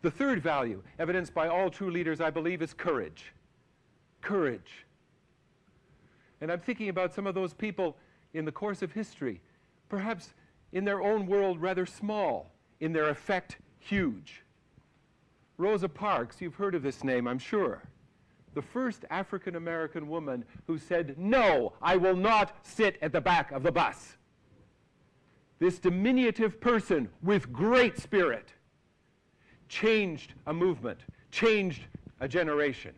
The third value, evidenced by all true leaders, I believe, is courage. Courage. And I'm thinking about some of those people in the course of history, perhaps in their own world rather small, in their effect huge. Rosa Parks, you've heard of this name, I'm sure. The first African-American woman who said, "No, I will not sit at the back of the bus." This diminutive person with great spirit changed a movement, changed a generation,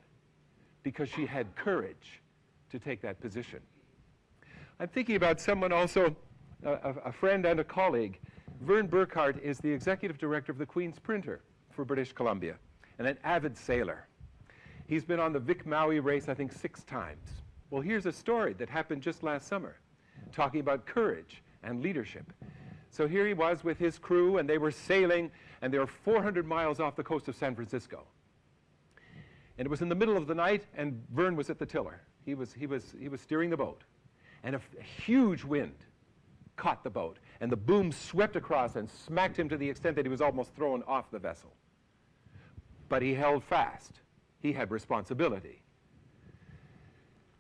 because she had courage to take that position. I'm thinking about someone also, a friend and a colleague. Vern Burkhardt is the executive director of the Queen's Printer for British Columbia, and an avid sailor. He's been on the Vic Maui race, I think, 6 times. Well, here's a story that happened just last summer, talking about courage and leadership. So here he was with his crew, and they were sailing, and they were 400 miles off the coast of San Francisco. And it was in the middle of the night, and Vern was at the tiller. He was steering the boat. And a huge wind caught the boat, and the boom swept across and smacked him to the extent that he was almost thrown off the vessel. But he held fast. He had responsibility.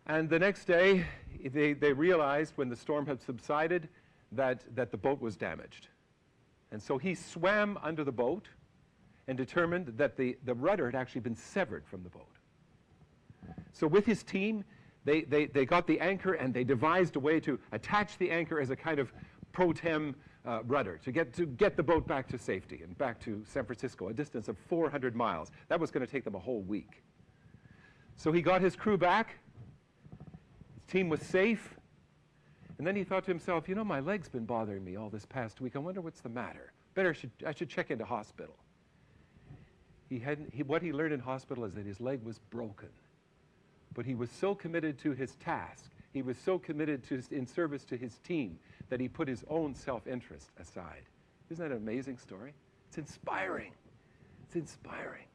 And the next day, they realized when the storm had subsided that the boat was damaged. And so he swam under the boat and determined that the rudder had actually been severed from the boat. So with his team, they got the anchor, and they devised a way to attach the anchor as a kind of pro tem rudder to get the boat back to safety and back to San Francisco, a distance of 400 miles. That was going to take them a whole week. So he got his crew back. His team was safe. And then he thought to himself, you know, my leg's been bothering me all this past week. I wonder what's the matter. I should check into hospital. What he learned in hospital is that his leg was broken. But he was so committed to his task, he was so committed in service to his team, that he put his own self-interest aside. Isn't that an amazing story? It's inspiring. It's inspiring.